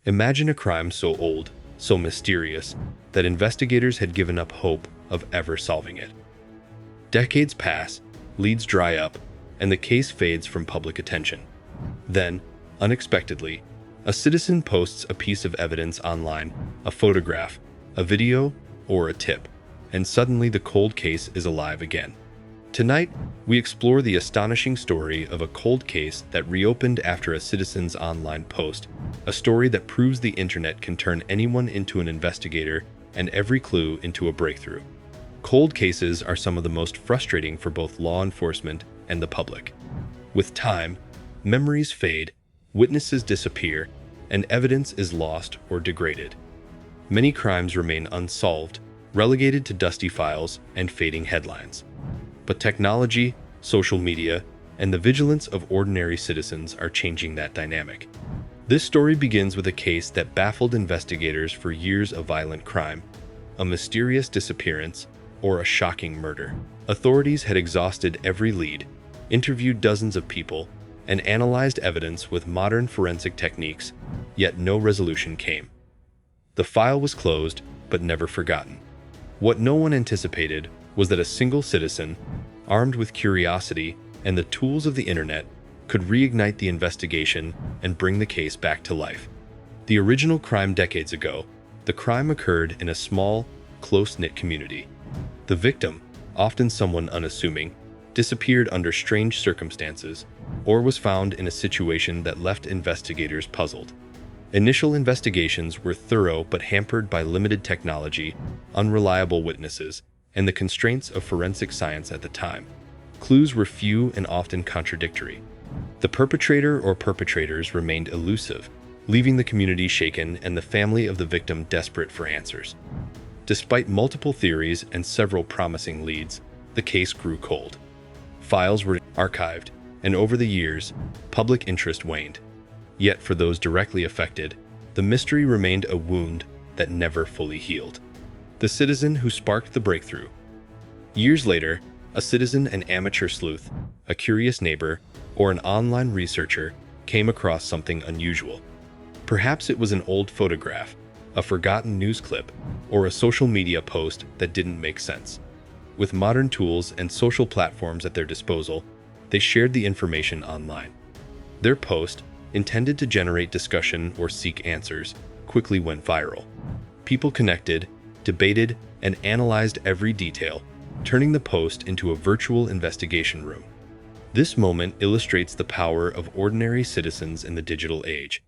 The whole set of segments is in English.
Imagine a crime so old, so mysterious, that investigators had given up hope of ever solving it. Decades pass, leads dry up, and the case fades from public attention. Then, unexpectedly, a citizen posts a piece of evidence online, a photograph, a video, or a tip, and suddenly the cold case is alive again. Tonight, we explore the astonishing story of a cold case that reopened after a citizen's online post, a story that proves the internet can turn anyone into an investigator and every clue into a breakthrough. Cold cases are some of the most frustrating for both law enforcement and the public. With time, memories fade, witnesses disappear, and evidence is lost or degraded. Many crimes remain unsolved, relegated to dusty files and fading headlines. But technology, social media, and the vigilance of ordinary citizens are changing that dynamic. This story begins with a case that baffled investigators for years of violent crime, a mysterious disappearance, or a shocking murder. Authorities had exhausted every lead, interviewed dozens of people, and analyzed evidence with modern forensic techniques, yet no resolution came. The file was closed, but never forgotten. What no one anticipated was that a single citizen, armed with curiosity and the tools of the internet, could reignite the investigation and bring the case back to life. The original crime decades ago, the crime occurred in a small, close-knit community. The victim, often someone unassuming, disappeared under strange circumstances or was found in a situation that left investigators puzzled. Initial investigations were thorough but hampered by limited technology, unreliable witnesses, and the constraints of forensic science at the time. Clues were few and often contradictory. The perpetrator or perpetrators remained elusive, leaving the community shaken and the family of the victim desperate for answers. Despite multiple theories and several promising leads, the case grew cold. Files were archived, and over the years, public interest waned. Yet for those directly affected, the mystery remained a wound that never fully healed. The citizen who sparked the breakthrough. Years later, a citizen, an amateur sleuth, a curious neighbor, or an online researcher came across something unusual. Perhaps it was an old photograph, a forgotten news clip, or a social media post that didn't make sense. With modern tools and social platforms at their disposal, they shared the information online. Their post, intended to generate discussion or seek answers, quickly went viral. People connected, debated, and analyzed every detail, turning the post into a virtual investigation room. This moment illustrates the power of ordinary citizens in the digital age.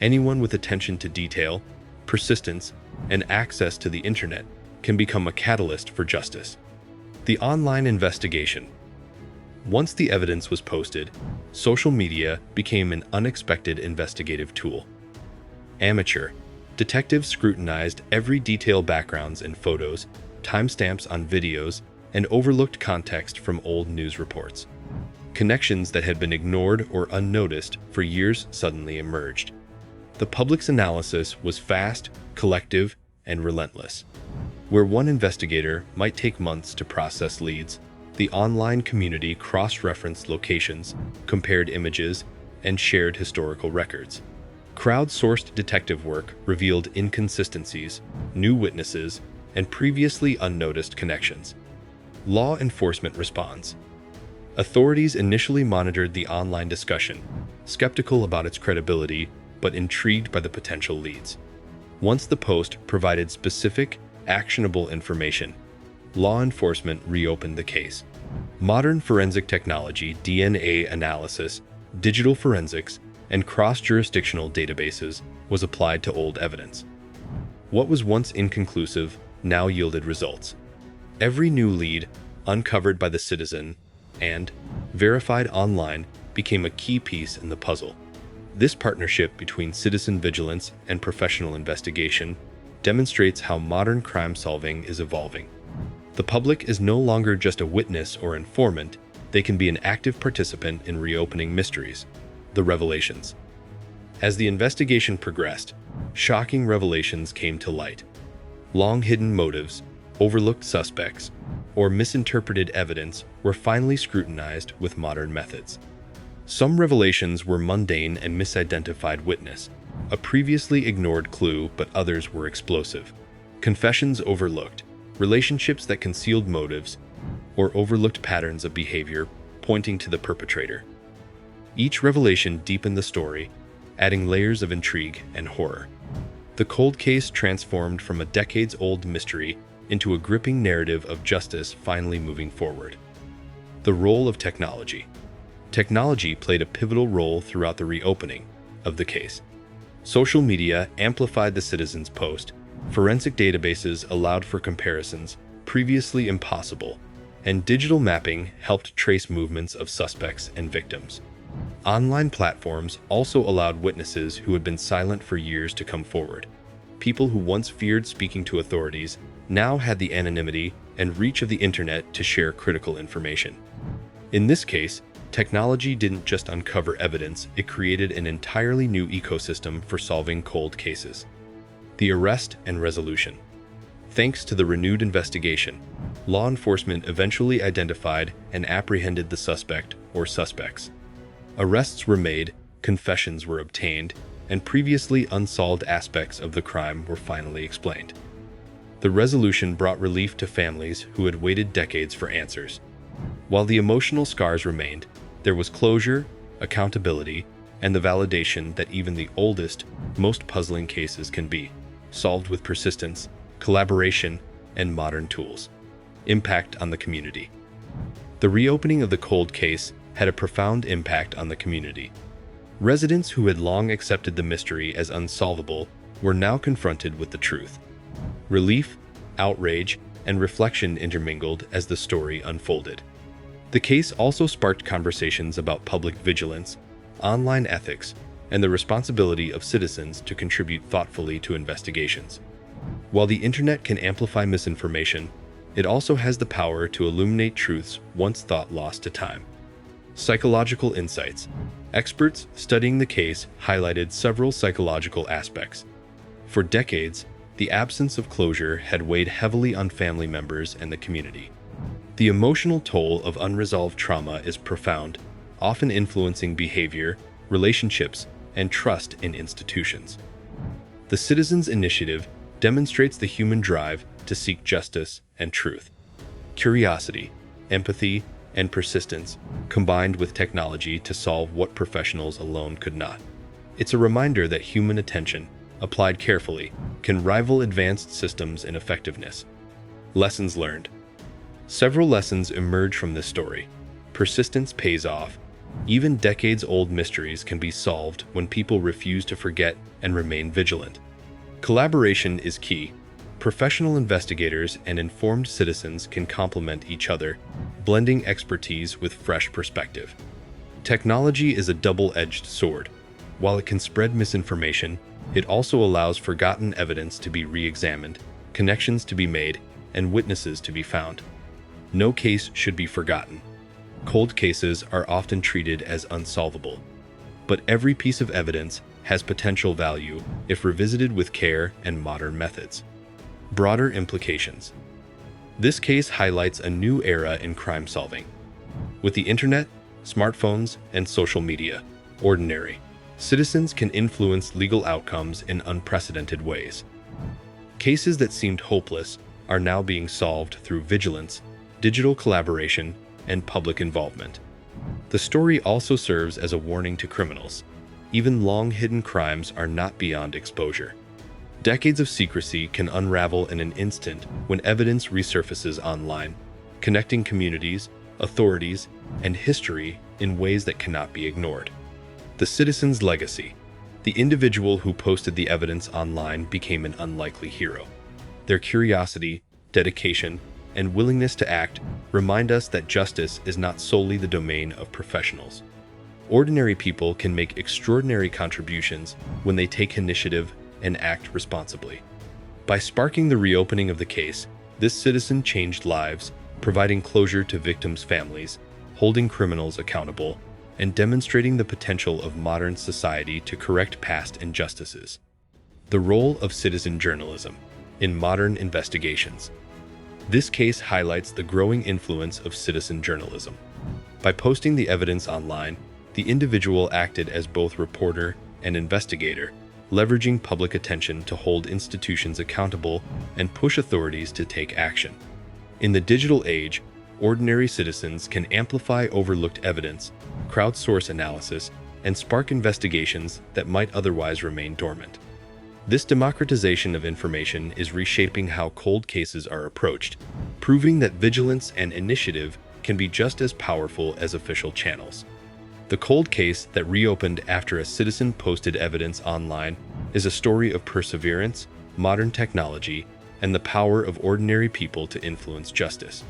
Anyone with attention to detail, persistence, and access to the internet can become a catalyst for justice. The online investigation. Once the evidence was posted, social media became an unexpected investigative tool. Amateur. Detectives scrutinized every detail, backgrounds and photos, timestamps on videos, and overlooked context from old news reports. Connections that had been ignored or unnoticed for years suddenly emerged. The public's analysis was fast, collective, and relentless. Where one investigator might take months to process leads, the online community cross-referenced locations, compared images, and shared historical records. Crowdsourced detective work revealed inconsistencies, new witnesses, and previously unnoticed connections. Law enforcement responds. Authorities initially monitored the online discussion, skeptical about its credibility, but intrigued by the potential leads. Once the post provided specific, actionable information, law enforcement reopened the case. Modern forensic technology, DNA analysis, digital forensics, and cross-jurisdictional databases was applied to old evidence. What was once inconclusive now yielded results. Every new lead, uncovered by the citizen and verified online, became a key piece in the puzzle. This partnership between citizen vigilance and professional investigation demonstrates how modern crime solving is evolving. The public is no longer just a witness or informant, they can be an active participant in reopening mysteries. The revelations. As the investigation progressed, shocking revelations came to light. Long-hidden motives, overlooked suspects, or misinterpreted evidence were finally scrutinized with modern methods. Some revelations were mundane and misidentified witness, a previously ignored clue, but others were explosive. Confessions overlooked, relationships that concealed motives, or overlooked patterns of behavior pointing to the perpetrator. Each revelation deepened the story, adding layers of intrigue and horror. The cold case transformed from a decades-old mystery into a gripping narrative of justice finally moving forward. The role of technology. Technology played a pivotal role throughout the reopening of the case. Social media amplified the citizens' post, forensic databases allowed for comparisons previously impossible, and digital mapping helped trace movements of suspects and victims. Online platforms also allowed witnesses who had been silent for years to come forward. People who once feared speaking to authorities now had the anonymity and reach of the internet to share critical information. In this case, technology didn't just uncover evidence, it created an entirely new ecosystem for solving cold cases. The arrest and resolution. Thanks to the renewed investigation, law enforcement eventually identified and apprehended the suspect or suspects. Arrests were made, confessions were obtained, and previously unsolved aspects of the crime were finally explained. The resolution brought relief to families who had waited decades for answers. While the emotional scars remained, there was closure, accountability, and the validation that even the oldest, most puzzling cases can be solved with persistence, collaboration, and modern tools. Impact on the community. The reopening of the cold case had a profound impact on the community. Residents who had long accepted the mystery as unsolvable were now confronted with the truth. Relief, outrage, and reflection intermingled as the story unfolded. The case also sparked conversations about public vigilance, online ethics, and the responsibility of citizens to contribute thoughtfully to investigations. While the internet can amplify misinformation, it also has the power to illuminate truths once thought lost to time. Psychological insights. Experts studying the case highlighted several psychological aspects. For decades, the absence of closure had weighed heavily on family members and the community. The emotional toll of unresolved trauma is profound, often influencing behavior, relationships, and trust in institutions. The Citizens Initiative demonstrates the human drive to seek justice and truth. Curiosity, empathy, and persistence combined with technology to solve what professionals alone could not. It's a reminder that human attention, applied carefully, can rival advanced systems in effectiveness. Lessons learned. Several lessons emerge from this story. Persistence pays off. Even decades-old mysteries can be solved when people refuse to forget and remain vigilant. Collaboration is key. Professional investigators and informed citizens can complement each other, blending expertise with fresh perspective. Technology is a double-edged sword. While it can spread misinformation, it also allows forgotten evidence to be re-examined, connections to be made, and witnesses to be found. No case should be forgotten. Cold cases are often treated as unsolvable, but every piece of evidence has potential value if revisited with care and modern methods. Broader implications. This case highlights a new era in crime solving. With the internet, smartphones, and social media, ordinary citizens can influence legal outcomes in unprecedented ways. Cases that seemed hopeless are now being solved through vigilance, digital collaboration, and public involvement. The story also serves as a warning to criminals. Even long-hidden crimes are not beyond exposure. Decades of secrecy can unravel in an instant when evidence resurfaces online, connecting communities, authorities, and history in ways that cannot be ignored. The citizen's legacy. The individual who posted the evidence online became an unlikely hero. Their curiosity, dedication, and willingness to act remind us that justice is not solely the domain of professionals. Ordinary people can make extraordinary contributions when they take initiative and act responsibly. By sparking the reopening of the case, this citizen changed lives, providing closure to victims' families, holding criminals accountable, and demonstrating the potential of modern society to correct past injustices. The role of citizen journalism in modern investigations. This case highlights the growing influence of citizen journalism. By posting the evidence online, the individual acted as both reporter and investigator, leveraging public attention to hold institutions accountable and push authorities to take action. In the digital age, ordinary citizens can amplify overlooked evidence, crowdsource analysis, and spark investigations that might otherwise remain dormant. This democratization of information is reshaping how cold cases are approached, proving that vigilance and initiative can be just as powerful as official channels. The cold case that reopened after a citizen posted evidence online is a story of perseverance, modern technology, and the power of ordinary people to influence justice.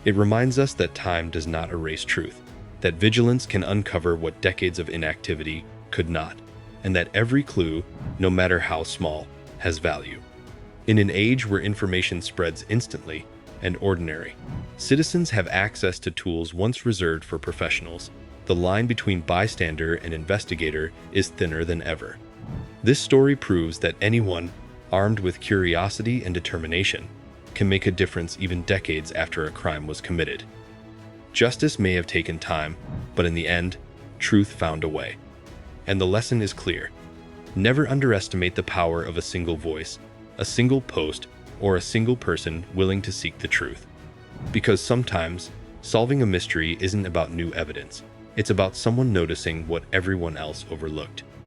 It reminds us that time does not erase truth, that vigilance can uncover what decades of inactivity could not, and that every clue, no matter how small, has value. In an age where information spreads instantly and ordinary, citizens have access to tools once reserved for professionals. The line between bystander and investigator is thinner than ever. This story proves that anyone, armed with curiosity and determination, can make a difference even decades after a crime was committed. Justice may have taken time, but in the end, truth found a way. And the lesson is clear. Never underestimate the power of a single voice, a single post, or a single person willing to seek the truth. Because sometimes, solving a mystery isn't about new evidence. It's about someone noticing what everyone else overlooked.